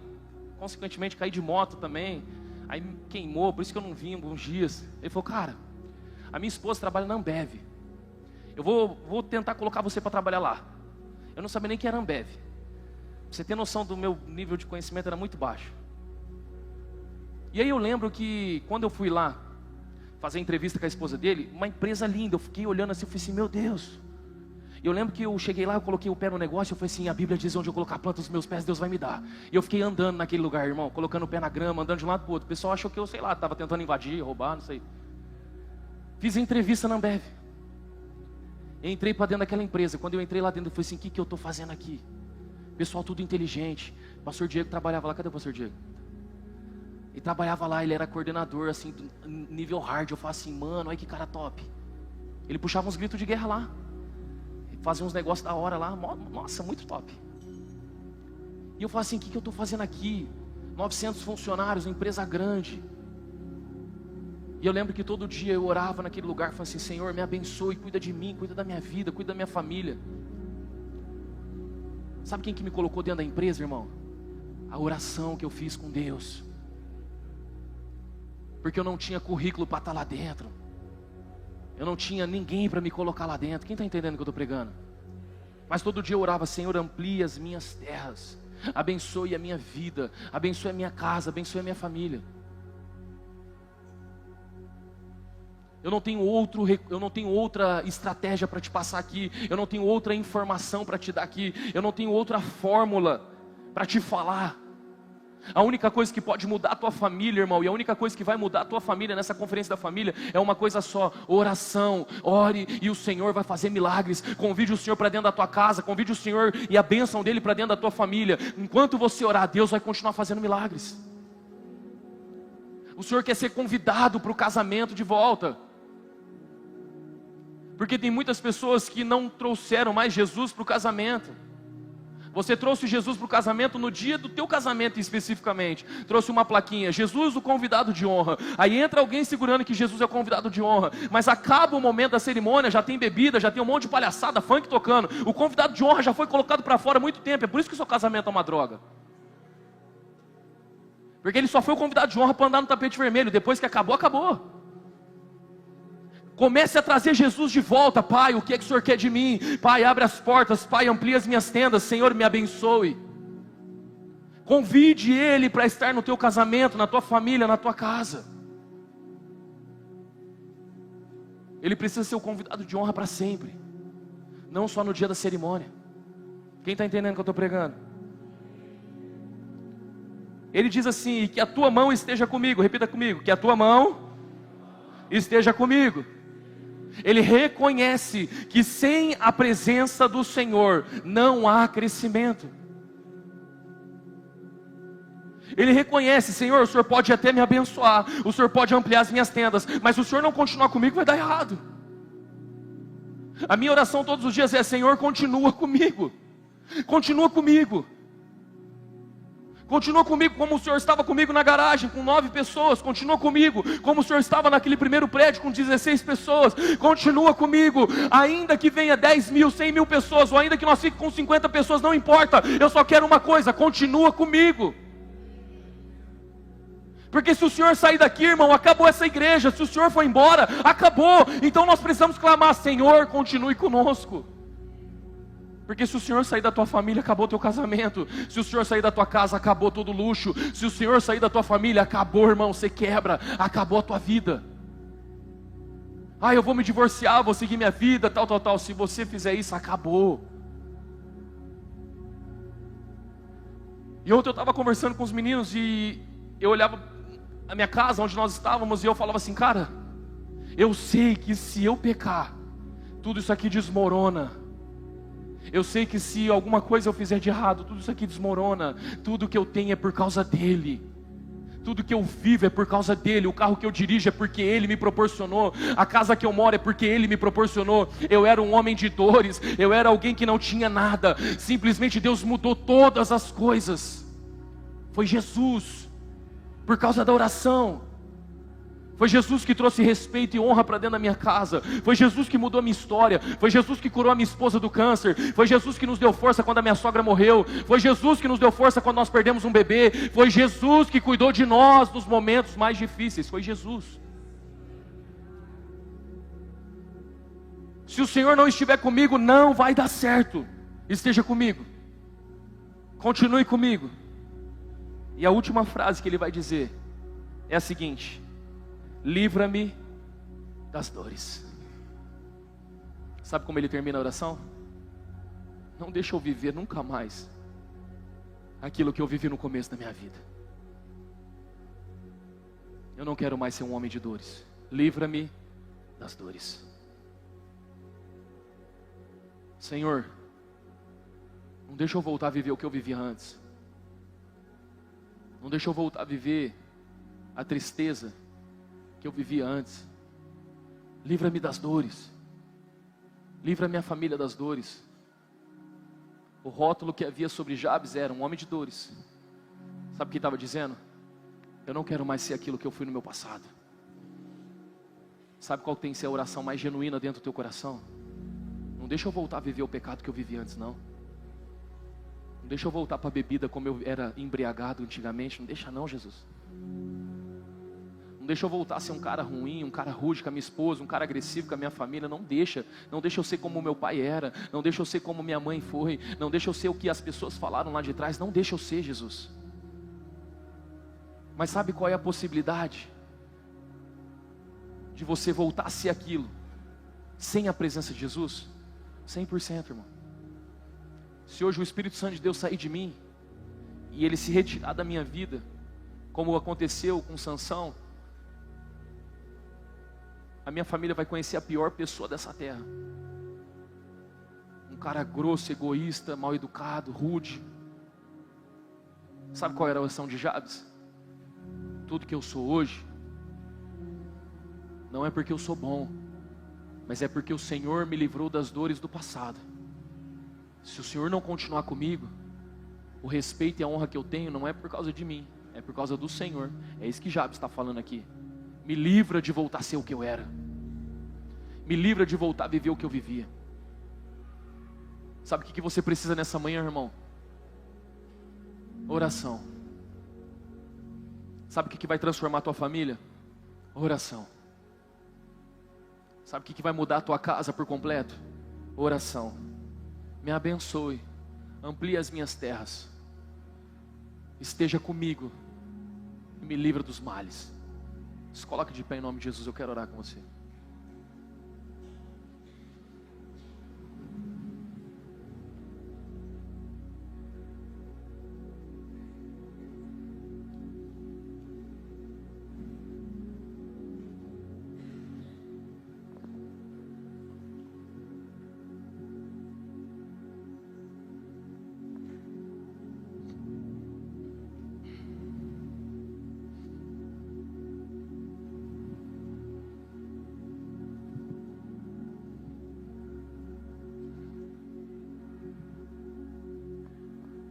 consequentemente caí de moto também, aí queimou, por isso que eu não vim alguns dias. Ele falou: cara, A minha esposa trabalha na Ambev. Eu vou tentar colocar você para trabalhar lá. Eu não sabia nem que era Ambev. Pra você ter noção do meu nível de conhecimento, era muito baixo. E aí eu lembro que quando eu fui lá fazer entrevista com a esposa dele, uma empresa linda, eu fiquei olhando assim, eu falei assim, meu Deus. E eu lembro que eu cheguei lá, eu coloquei o pé no negócio, eu falei assim, a Bíblia diz onde eu colocar a planta dos meus pés, Deus vai me dar. E eu fiquei andando naquele lugar, irmão, colocando o pé na grama, andando de um lado para o outro. O pessoal achou que eu, sei lá, estava tentando invadir, roubar, não sei. Fiz a entrevista na Ambev. Entrei para dentro daquela empresa. Quando eu entrei lá dentro, eu falei assim, o que eu estou fazendo aqui? Pessoal tudo inteligente. O pastor Diego trabalhava lá, cadê o pastor Diego? Ele trabalhava lá, ele era coordenador, assim, nível hard. Eu falei assim, mano, olha que cara top. Ele puxava uns gritos de guerra lá. Fazia uns negócios da hora lá, nossa, muito top. E eu falei assim, o que eu estou fazendo aqui? 900 funcionários, uma empresa grande. E eu lembro que todo dia eu orava naquele lugar, falava assim, Senhor, me abençoe, cuida de mim, cuida da minha vida, cuida da minha família. Sabe quem que me colocou dentro da empresa, irmão? A oração que eu fiz com Deus. Porque eu não tinha currículo para estar lá dentro. Eu não tinha ninguém para me colocar lá dentro. Quem está entendendo o que eu estou pregando? Mas todo dia eu orava, Senhor, amplie as minhas terras, abençoe a minha vida, abençoe a minha casa, abençoe a minha família. Eu não tenho outra estratégia para te passar aqui. Eu não tenho outra informação para te dar aqui. Eu não tenho outra fórmula para te falar. A única coisa que pode mudar a tua família, irmão, e a única coisa que vai mudar a tua família nessa conferência da família é uma coisa só: oração. Ore e o Senhor vai fazer milagres. Convide o Senhor para dentro da tua casa, convide o Senhor e a bênção dele para dentro da tua família. Enquanto você orar, Deus vai continuar fazendo milagres. O Senhor quer ser convidado para o casamento de volta, porque tem muitas pessoas que não trouxeram mais Jesus para o casamento. Você trouxe Jesus para o casamento no dia do teu casamento especificamente. Trouxe uma plaquinha, Jesus o convidado de honra. Aí entra alguém segurando que Jesus é o convidado de honra. Mas acaba o momento da cerimônia, já tem bebida, já tem um monte de palhaçada, funk tocando. O convidado de honra já foi colocado para fora há muito tempo. É por isso que o seu casamento é uma droga. Porque ele só foi o convidado de honra para andar no tapete vermelho. Depois que acabou, acabou. Comece a trazer Jesus de volta. Pai, o que é que o Senhor quer de mim? Pai, abre as portas. Pai, amplia as minhas tendas. Senhor, me abençoe. Convide Ele para estar no teu casamento, na tua família, na tua casa. Ele precisa ser o convidado de honra para sempre, não só no dia da cerimônia. Quem está entendendo o que eu estou pregando? Ele diz assim, que a tua mão esteja comigo. Repita comigo, que a tua mão esteja comigo. Ele reconhece que sem a presença do Senhor não há crescimento. Ele reconhece, Senhor, o Senhor pode até me abençoar, o Senhor pode ampliar as minhas tendas, mas se o Senhor não continuar comigo, vai dar errado. A minha oração todos os dias é: Senhor, continua comigo. Continua comigo. Continua comigo como o Senhor estava comigo na garagem com 9 pessoas. Continua comigo como o Senhor estava naquele primeiro prédio com 16 pessoas. Continua comigo, ainda que venha 10 mil, 100 mil pessoas, ou ainda que nós fiquemos com 50 pessoas, não importa. Eu só quero uma coisa: continua comigo. Porque se o Senhor sair daqui, irmão, acabou essa igreja. Se o Senhor for embora, acabou. Então nós precisamos clamar: Senhor, continue conosco. Porque se o Senhor sair da tua família, acabou teu casamento. Se o Senhor sair da tua casa, acabou todo luxo. Se o Senhor sair da tua família, acabou, irmão, você quebra, acabou a tua vida. Ah, eu vou me divorciar, vou seguir minha vida, tal. Se você fizer isso, acabou. E ontem eu estava conversando com os meninos e eu olhava a minha casa, onde nós estávamos, e eu falava assim: cara, eu sei que se eu pecar, tudo isso aqui desmorona. Eu sei que se alguma coisa eu fizer de errado, tudo isso aqui desmorona. Tudo que eu tenho é por causa dele. Tudo que eu vivo é por causa dele. O carro que eu dirijo é porque ele me proporcionou. A casa que eu moro é porque ele me proporcionou. Eu era um homem de dores. Eu era alguém que não tinha nada. Simplesmente Deus mudou todas as coisas. Foi Jesus, por causa da oração. Foi Jesus que trouxe respeito e honra para dentro da minha casa. Foi Jesus que mudou a minha história. Foi Jesus que curou a minha esposa do câncer. Foi Jesus que nos deu força quando a minha sogra morreu. Foi Jesus que nos deu força quando nós perdemos um bebê. Foi Jesus que cuidou de nós nos momentos mais difíceis. Foi Jesus. Se o Senhor não estiver comigo, não vai dar certo. Esteja comigo. Continue comigo. E a última frase que ele vai dizer é a seguinte: livra-me das dores. Sabe como ele termina a oração? Não deixa eu viver nunca mais aquilo que eu vivi no começo da minha vida. Eu não quero mais ser um homem de dores. Livra-me das dores. Senhor, não deixa eu voltar a viver o que eu vivia antes. Não deixa eu voltar a viver a tristeza que eu vivia antes. Livra-me das dores. Livra minha família das dores. O rótulo que havia sobre Jabes era um homem de dores. Sabe o que estava dizendo? Eu não quero mais ser aquilo que eu fui no meu passado. Sabe qual tem que ser a oração mais genuína dentro do teu coração? Não deixa eu voltar a viver o pecado que eu vivi antes, não. Não deixa eu voltar para a bebida como eu era embriagado antigamente. Não deixa não, Jesus. Não deixa eu voltar a ser um cara ruim, um cara rude com a minha esposa, um cara agressivo com a minha família. Não deixa eu ser como meu pai era. Não deixa eu ser como minha mãe foi. Não deixa eu ser o que as pessoas falaram lá de trás. Não deixa eu ser, Jesus. Mas sabe qual é a possibilidade de você voltar a ser aquilo sem a presença de Jesus? 100%, irmão. Se hoje o Espírito Santo de Deus sair de mim e ele se retirar da minha vida, como aconteceu com Sansão, a minha família vai conhecer a pior pessoa dessa terra. Um cara grosso, egoísta, mal educado, rude. Sabe qual era a oração de Jabes? Tudo que eu sou hoje não é porque eu sou bom, mas é porque o Senhor me livrou das dores do passado. Se o Senhor não continuar comigo, o respeito e a honra que eu tenho não é por causa de mim, é por causa do Senhor. É isso que Jabes está falando aqui. Me livra de voltar a ser o que eu era. Me livra de voltar a viver o que eu vivia. Sabe o que você precisa nessa manhã, irmão? Oração. Sabe o que vai transformar a tua família? Oração. Sabe o que vai mudar a tua casa por completo? Oração. Me abençoe. Amplie as minhas terras. Esteja comigo. E me livra dos males. Se coloque de pé em nome de Jesus, eu quero orar com você.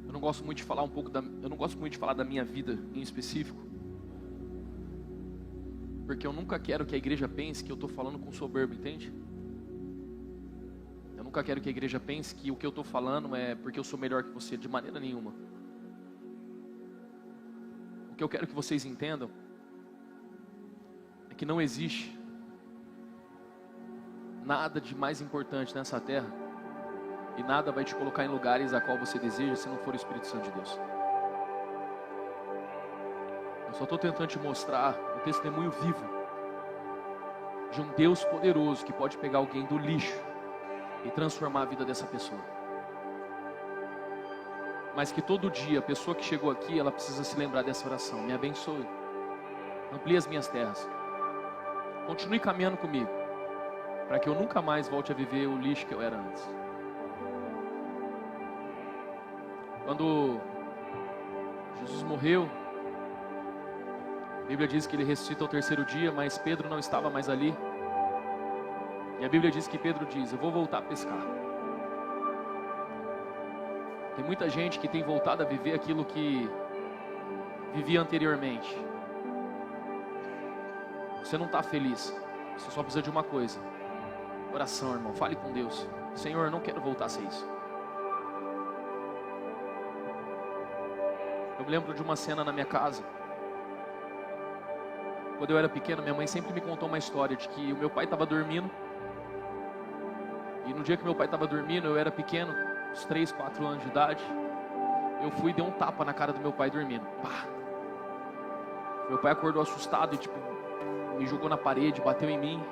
Eu não gosto muito de falar da minha vida em específico, porque eu nunca quero que a igreja pense que eu estou falando com soberba, entende? Eu nunca quero que a igreja pense que o que eu estou falando é porque eu sou melhor que você, de maneira nenhuma. O que eu quero que vocês entendam é que não existe nada de mais importante nessa terra, e nada vai te colocar em lugares a qual você deseja se não for o Espírito Santo de Deus. Eu só estou tentando te mostrar o testemunho vivo de um Deus poderoso que pode pegar alguém do lixo e transformar a vida dessa pessoa. Mas que todo dia a pessoa que chegou aqui, ela precisa se lembrar dessa oração. Me abençoe. Amplie as minhas terras. Continue caminhando comigo, para que eu nunca mais volte a viver o lixo que eu era antes. Quando Jesus morreu, a Bíblia diz que ele ressuscita ao terceiro dia, mas Pedro não estava mais ali. E a Bíblia diz que Pedro diz: eu vou voltar a pescar. Tem muita gente que tem voltado a viver aquilo que vivia anteriormente. Você não está feliz, você só precisa de uma coisa: oração, irmão. Fale com Deus. Senhor, eu não quero voltar a ser isso. Eu me lembro de uma cena na minha casa. Quando eu era pequeno, minha mãe sempre me contou uma história de que o meu pai estava dormindo E no dia que meu pai estava dormindo, eu era pequeno, uns 3, 4 anos de idade. Eu fui e dei um tapa na cara do meu pai dormindo. Pá! Meu pai acordou assustado e tipo, me jogou na parede, bateu em mim.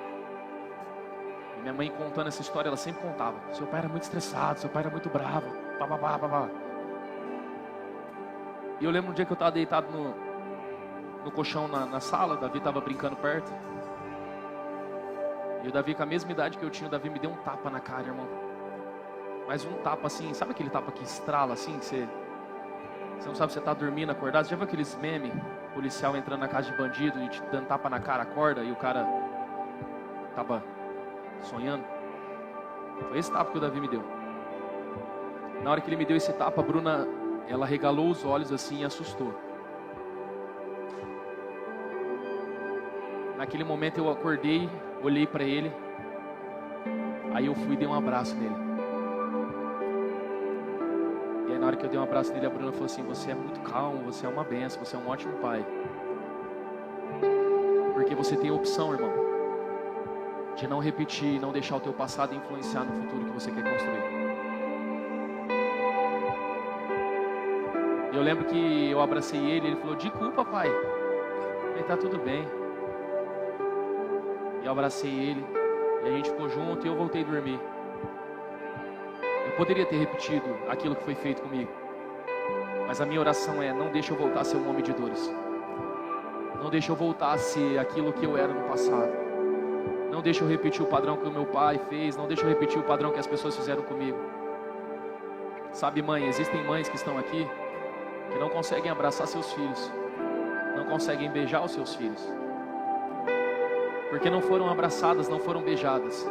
E minha mãe contando essa história, ela sempre contava. Seu pai era muito estressado, seu pai era muito bravo. Pá, pá, pá, pá, pá. E eu lembro um dia que eu estava deitado no colchão na sala, o Davi estava brincando perto. E o Davi, com a mesma idade que eu tinha, o Davi me deu um tapa na cara, irmão. Mas um tapa assim, sabe aquele tapa que estrala assim, que você não sabe se você está dormindo, acordado? Você já viu aqueles memes? Policial entrando na casa de bandido e te dando tapa na cara, acorda, e o cara tava sonhando? Foi esse tapa que o Davi me deu. Na hora que ele me deu esse tapa, a Bruna, ela regalou os olhos assim e assustou. Naquele momento eu acordei, olhei para ele, aí eu fui e dei um abraço nele. E aí na hora que eu dei um abraço nele, a Bruna falou assim: você é muito calmo, você é uma benção, você é um ótimo pai. Porque você tem a opção, irmão, de não repetir, não deixar o teu passado influenciar no futuro que você quer construir. E eu lembro que eu abracei ele falou: de culpa, pai. Ele tá tudo bem. E eu abracei ele, e a gente ficou junto, e eu voltei a dormir. Eu poderia ter repetido aquilo que foi feito comigo, mas a minha oração é: não deixa eu voltar a ser um homem de dores. Não deixa eu voltar a ser aquilo que eu era no passado. Não deixa eu repetir o padrão que o meu pai fez. Não deixa eu repetir o padrão que as pessoas fizeram comigo. Sabe, mãe, existem mães que estão aqui que não conseguem abraçar seus filhos, não conseguem beijar os seus filhos, porque não foram abraçadas, não foram beijadas.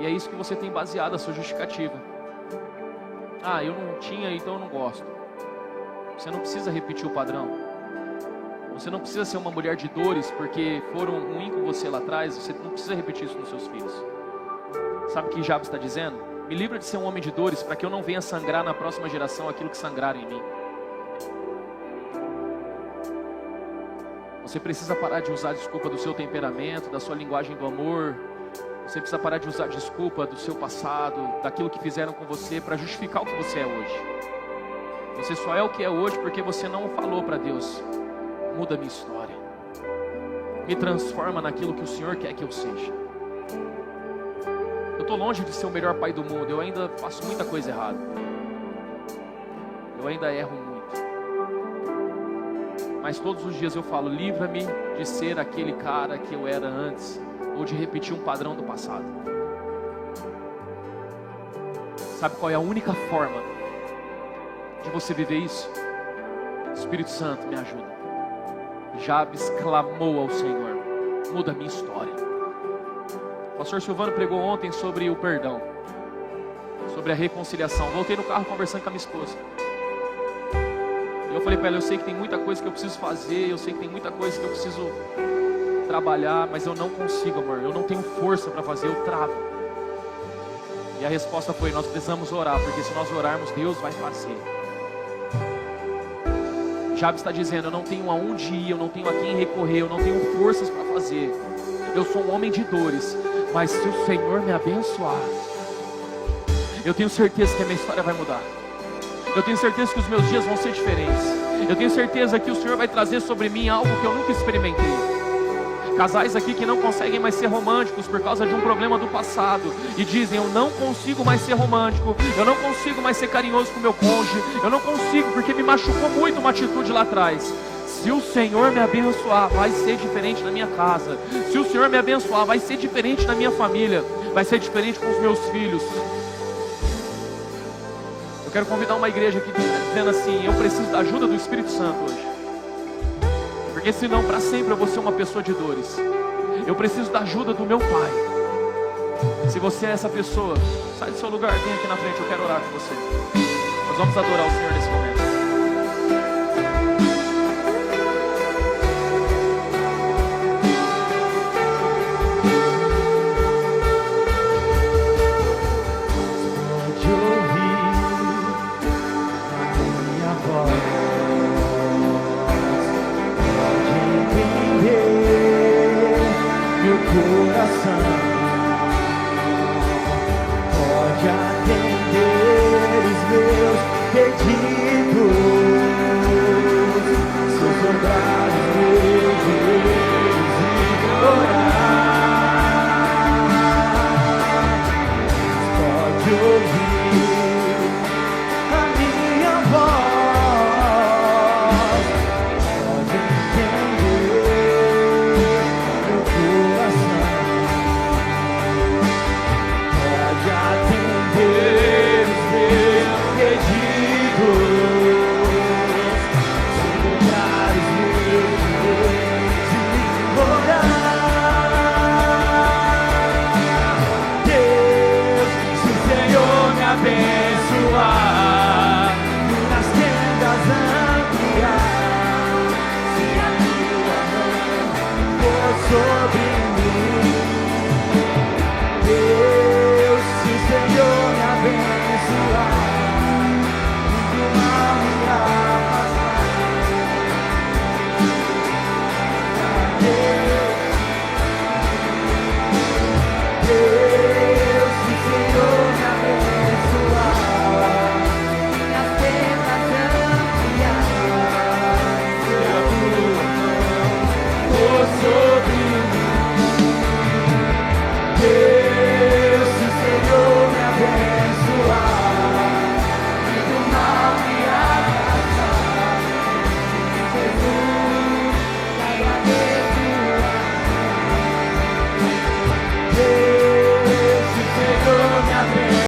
E é isso que você tem baseado a sua justificativa. Ah, eu não tinha, então eu não gosto. Você não precisa repetir o padrão. Você não precisa ser uma mulher de dores porque foram ruins com você lá atrás. Você não precisa repetir isso nos seus filhos. Sabe o que Jabes está dizendo? Me livra de ser um homem de dores para que eu não venha sangrar na próxima geração aquilo que sangraram em mim. Você precisa parar de usar a desculpa do seu temperamento, da sua linguagem do amor. Você precisa parar de usar a desculpa do seu passado, daquilo que fizeram com você, para justificar o que você é hoje. Você só é o que é hoje porque você não falou para Deus: muda a minha história, me transforma naquilo que o Senhor quer que eu seja. Eu estou longe de ser o melhor pai do mundo, eu ainda faço muita coisa errada. Eu ainda erro muito. Mas todos os dias eu falo: livra-me de ser aquele cara que eu era antes, ou de repetir um padrão do passado. Sabe qual é a única forma de você viver isso? Espírito Santo, me ajuda. Jabes clamou ao Senhor: muda a minha história. O pastor Silvano pregou ontem sobre o perdão, sobre a reconciliação. Voltei no carro conversando com a minha esposa. E eu falei para ela: eu sei que tem muita coisa que eu preciso fazer, eu sei que tem muita coisa que eu preciso trabalhar, mas eu não consigo, amor. Eu não tenho força para fazer, eu travo. E a resposta foi: nós precisamos orar, porque se nós orarmos, Deus vai fazer. Jabes está dizendo: eu não tenho aonde ir, eu não tenho a quem recorrer, eu não tenho forças para fazer. Eu sou um homem de dores, mas se o Senhor me abençoar, eu tenho certeza que a minha história vai mudar. Eu tenho certeza que os meus dias vão ser diferentes. Eu tenho certeza que o Senhor vai trazer sobre mim algo que eu nunca experimentei. Casais aqui que não conseguem mais ser românticos por causa de um problema do passado e dizem: eu não consigo mais ser romântico, eu não consigo mais ser carinhoso com meu cônjuge, eu não consigo porque me machucou muito uma atitude lá atrás. Se o Senhor me abençoar, vai ser diferente na minha casa. Se o Senhor me abençoar, vai ser diferente na minha família, vai ser diferente com os meus filhos. Eu quero convidar uma igreja aqui dizendo assim: eu preciso da ajuda do Espírito Santo hoje, porque senão para sempre eu vou ser uma pessoa de dores. Eu preciso da ajuda do meu Pai. Se você é essa pessoa, sai do seu lugar, vem aqui na frente, eu quero orar com você. Nós vamos adorar o Senhor nesse momento. perdidos, seus olhares, meus joelhos e orar. Pode ouvir a minha voz, pode entender meu coração, pode atender os meus pedidos, segurar os meus joelhos e orar. Deus, se o Senhor me abençoar, nas tendas ampliar, se a tua mão for sobre mim. Deus, se o Senhor me abençoar,